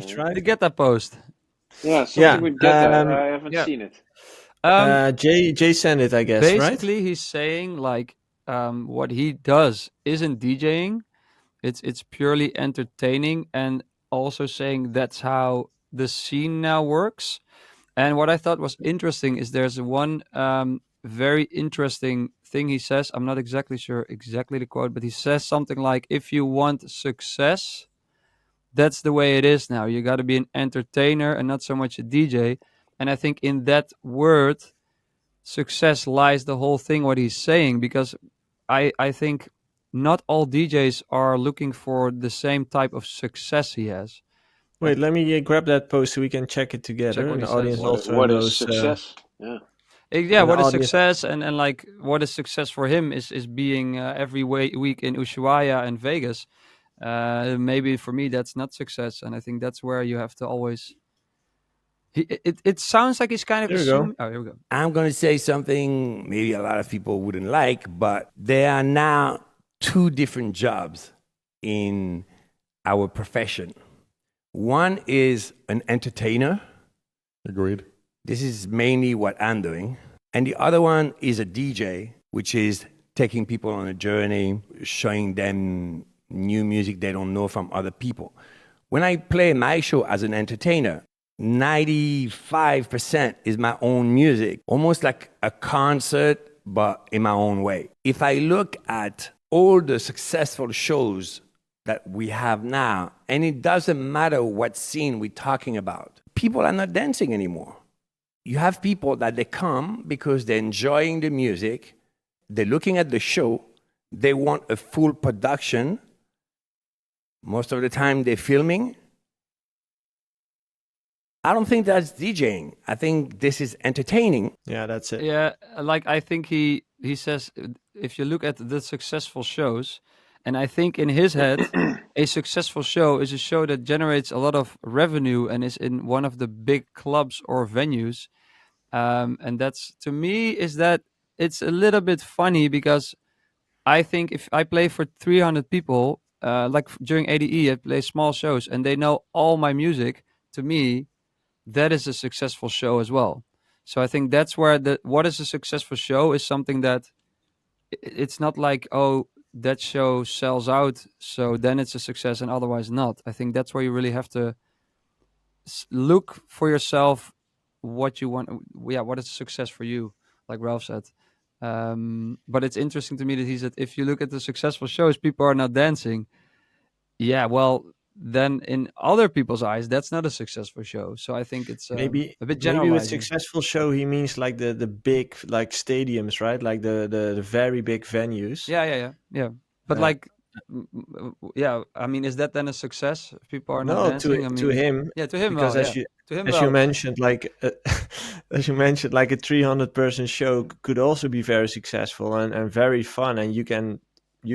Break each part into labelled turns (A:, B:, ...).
A: post, right?
B: The GETTA post.
C: Yeah, something
A: Yeah.
C: with GUETTA. I haven't
B: Yeah.
C: seen it.
A: Jay sent it, I guess, right?
B: Basically, he's saying like what he does isn't DJing. It's purely entertaining, and also saying that's how the scene now works. And what I thought was interesting is there's one very interesting thing he says. I'm not exactly sure exactly the quote, but he says something like, "If you want success, that's the way it is now. You got to be an entertainer and not so much a DJ." And I think in that word, success lies the whole thing. What he's saying, because I think not all DJs are looking for the same type of success he has. I
A: Wait, let me grab that post so we can check it
B: check
A: together,
B: what
A: and
B: he
A: the audience
B: says.
A: also
C: What is
A: knows.
C: success? Yeah.
B: Yeah,
A: And the
B: what is
A: audience.
B: success, and like what is success for him is being every week in Ushuaia and Vegas. Maybe for me that's not success, and I think that's where you have to always. It sounds like he's kind of
A: There we go.
B: assuming. Oh, here we go.
D: I'm going to say something maybe a lot of people wouldn't like, but there are now two different jobs in our profession. One is an entertainer.
E: Agreed.
D: This is mainly what I'm doing. And the other one is a DJ, which is taking people on a journey, showing them new music they don't know from other people. When I play my show as an entertainer, 95% is my own music, almost like a concert, but in my own way. If I look at all the successful shows that we have now, and it doesn't matter what scene we're talking about, people are not dancing anymore. You have people that they come because they're enjoying the music, they're looking at the show, they want a full production. Most of the time they're filming. I don't think that's DJing. I think this is entertaining.
A: Yeah, that's it.
B: Yeah, like I think he says if you look at the successful shows, and I think in his head, a successful show is a show that generates a lot of revenue and is in one of the big clubs or venues. And that's to me is that it's a little bit funny because I think if I play for 300 people, during ADE, I play small shows and they know all my music. To me, that is a successful show as well. So I think that's where the what is a successful show is something that it's not like, oh, that show sells out, so then it's a success and otherwise not. I think that's where you really have to look for yourself what you want. Yeah, what is success for you, like Ralph said. But it's interesting to me that he said if you look at the successful shows, people are not dancing. Yeah, well, then in other people's eyes, that's not a successful show. So I think it's a bit
A: Maybe with
B: generalizing.
A: successful show he means like the big like stadiums, right? Like the very big venues.
B: Yeah. But
A: Uh,
B: yeah. I mean, is that then a success? If people are not
A: no,
B: dancing. I
A: to
B: mean,
A: him,
B: yeah, to him,
A: because
B: well, yeah, to him,
A: as you
B: well,
A: mentioned, like as you mentioned, like a 300-person show could also be very successful and very fun, and you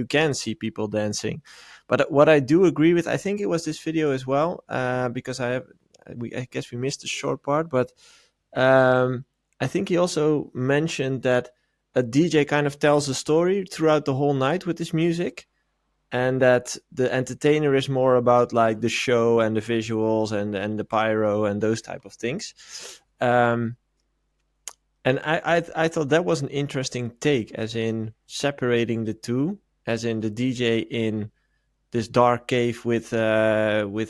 A: can see people dancing. But what I do agree with, I think it was this video as well, because I guess we missed the short part, but I think he also mentioned that a DJ kind of tells a story throughout the whole night with his music, and that the entertainer is more about like the show and the visuals and the pyro and those type of things. And I thought that was an interesting take, as in separating the two, as in the DJ in this dark cave with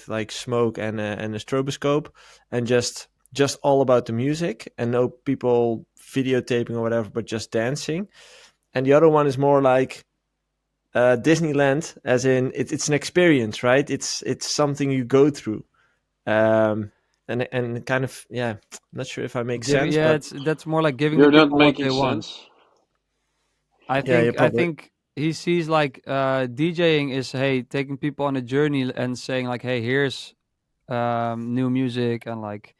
A: like smoke and a stroboscope, and just all about the music and no people videotaping or whatever, but just dancing. And the other one is more like Disneyland, as in it's an experience, right? It's something you go through, and kind of, yeah. I'm not sure if I make
B: giving.
A: sense,
B: Yeah,
A: but
B: that's more like giving the
C: You're not
B: people what
C: making
B: they want.
C: sense.
A: yeah, you
B: I
A: probably.
B: think he sees like DJing is hey taking people on a journey and saying like hey here's new music and like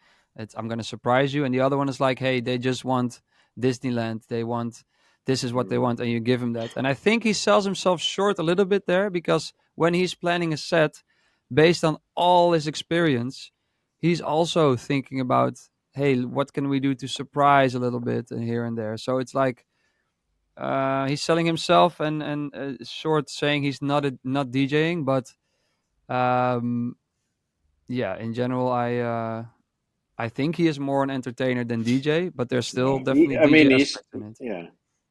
B: I'm gonna surprise you, and the other one is like hey they just want Disneyland, they want this is what they want, and you give him that. And I think he sells himself short a little bit there because when he's planning a set based on all his experience, he's also thinking about hey what can we do to surprise a little bit and here and there. So it's like he's selling himself and short saying he's not DJing, but um, Yeah, in general, I think he is more an entertainer than DJ, but there's still
C: No,
B: definitely
C: I
B: DJ
C: mean,
B: aspects in it.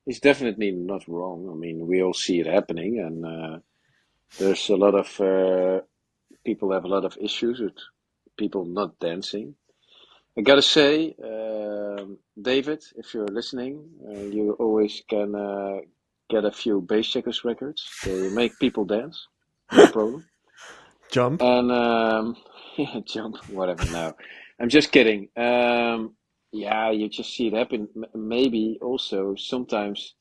C: he's definitely not wrong. I mean, we all see it happening, and there's a lot of people have a lot of issues with people not dancing. I gotta say, David, if you're listening, you always can get a few Bass Checkers records. They make people dance, no problem.
A: Jump.
C: And yeah, jump, whatever. No, I'm just kidding. Yeah, you just see it happen. Maybe also sometimes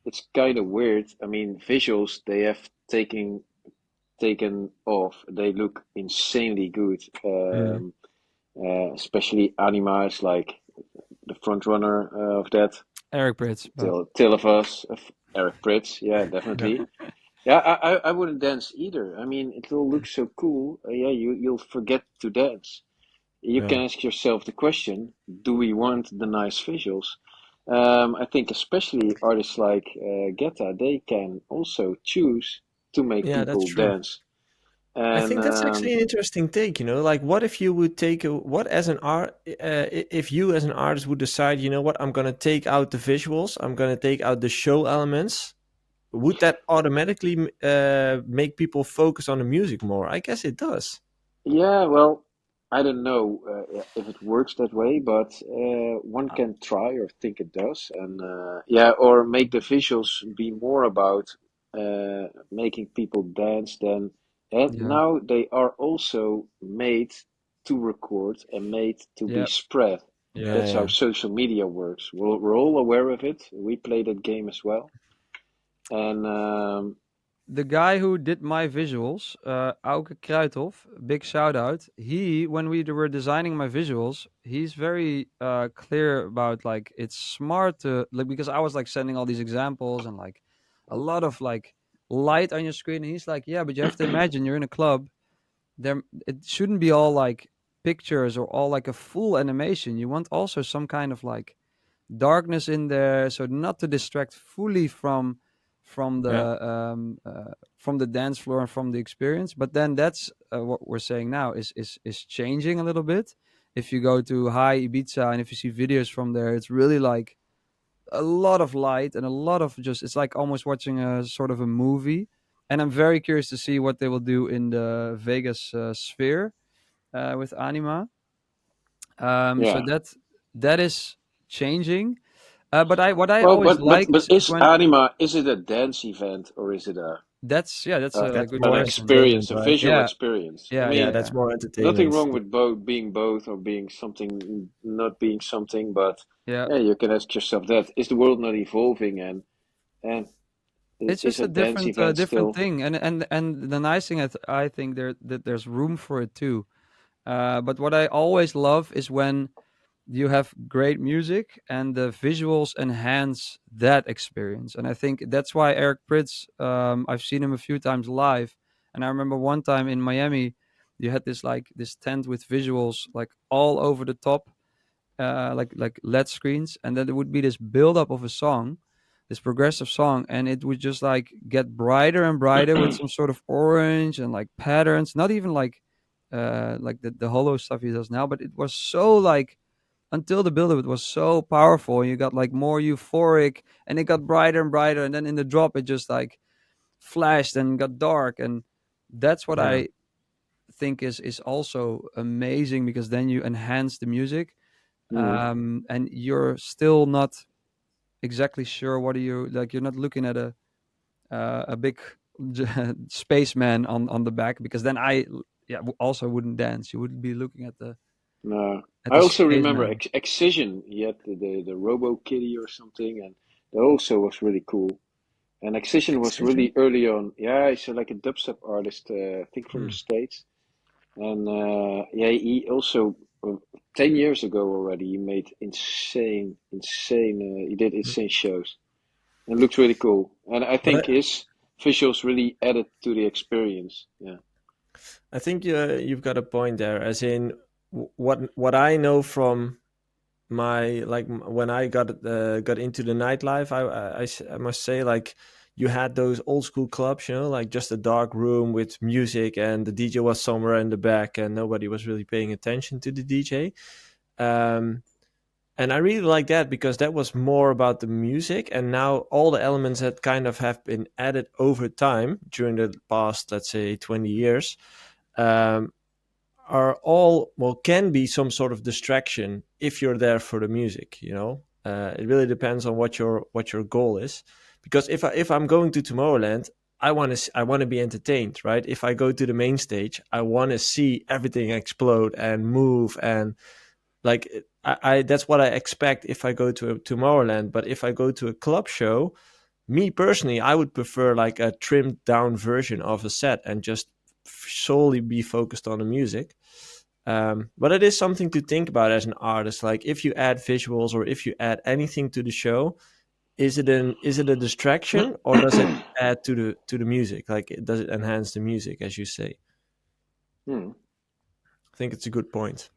C: it's kind of weird. I mean, visuals they have taken off. They look insanely good.
A: Mm.
C: Especially Anima is like the front runner of that.
B: Eric Pritz, but
C: Till of Us, of Eric Pritz. Yeah,
A: Yeah.
C: definitely. Yeah, I wouldn't dance either. I mean, it will look so cool. Yeah, you'll forget to dance. You
A: Yeah.
C: can ask yourself the question: do we want the nice visuals? I think especially artists like GUETTA, they can also choose to make
A: Yeah, that's
C: people
A: true.
C: dance.
A: I
C: And
A: think that's actually an interesting take, like what if you would take what as an art if you as an artist would decide, what, I'm going to take out the visuals, I'm going to take out the show elements, would that automatically make people focus on the music more? I guess it does.
C: yeah, well, I don't know if it works that way, but one can try or think it does, and yeah, or make the visuals be more about making people dance than. And
B: yeah,
C: now they are also made to record and made to be
B: yeah.
C: spread.
A: Yeah,
C: That's how
A: yeah.
C: social media works. We're all aware of it. We play that game as well, and
B: The guy who did my visuals, Auke Kruithof, big shout out. He, when we were designing my visuals, he's very clear about like it's smart to like because I was like sending all these examples and like a lot of like light on your screen. And he's like, yeah, but you have to imagine you're in a club. There, it shouldn't be all like pictures or all like a full animation. You want also some kind of like darkness in there, so not to distract fully from
A: Yeah.
B: from the dance floor and from the experience. But then that's what we're saying now is changing a little bit. If you go to high Ibiza and if you see videos from there, it's really like a lot of light and a lot of just it's like almost watching a sort of a movie. And I'm very curious to see what they will do in the Vegas sphere with Anima. So
C: yeah.
B: that is changing. But I what I
C: Well,
B: always
C: but but
B: like
C: but
B: is
C: is
B: when
C: Anima, is it a dance event or is it
B: that's a
A: That's
B: good
C: an
A: more
B: question.
C: experience,
A: entertainment,
C: a
A: right?
C: visual
B: Yeah,
C: experience? I
B: yeah,
A: Yeah,
B: yeah,
C: mean,
A: that's
B: yeah,
A: more
C: nothing
A: entertainment.
C: wrong with both or being something not being something, but
B: yeah.
C: yeah, you can ask yourself that: is the world not evolving, and
B: It's
C: is
B: just
C: a
B: a
C: dance
B: different
C: event
B: different
C: still?
B: thing, and the nice thing I think that there's room for it too. But what I always love is when you have great music and the visuals enhance that experience. And I think that's why Eric Pritz, I've seen him a few times live. And I remember one time in Miami, you had this tent with visuals like all over the top, like LED screens, and then there would be this build up of a song, this progressive song, and it would just like get brighter and brighter with some sort of orange and like patterns, not even like the hollow stuff he does now, but it was so like until the build of it was so powerful. You got like more euphoric and it got brighter and brighter. And then in the drop, it just like flashed and got dark. And that's what
A: Yeah.
B: I think is also amazing because then you enhance the music.
C: Hmm.
B: And you're still not exactly sure what are you like. You're not looking at a big spaceman on the back because then also wouldn't dance. You wouldn't be looking
C: No,
B: at
C: I
B: the
C: also remember
B: spaceman.
C: Excision. He had the Robo Kitty or something, and that also was really cool. And Excision was
A: Excision.
C: really early on. Yeah, he's like a dubstep artist, I think from the
A: Hmm.
C: States. And yeah, he also 10 years ago already he made insane. He did insane shows and looks really cool. And I
A: But
C: think his visuals really added to the experience. Yeah.
A: I think you've got a point there. As in, what I know from my when I got into the nightlife, I must say, like, you had those old school clubs, like just a dark room with music and the DJ was somewhere in the back and nobody was really paying attention to the DJ. Um, and I really like that because that was more about the music, and now all the elements that kind of have been added over time during the past, let's say, 20 years, um, are all, well, can be some sort of distraction if you're there for the music. It really depends on what your goal is, because if I'm going to Tomorrowland, I want to be entertained, right? If I go to the main stage, I want to see everything explode and move, and like I that's what I expect if I go to a Tomorrowland. But if I go to a club show, me personally, I would prefer like a trimmed down version of a set and just solely be focused on the music. But it is something to think about as an artist. Like if you add visuals or if you add anything to the show, is it a distraction, or does it add to the music? Like does it enhance the music, as you say?
C: Hmm.
A: I think it's a good point.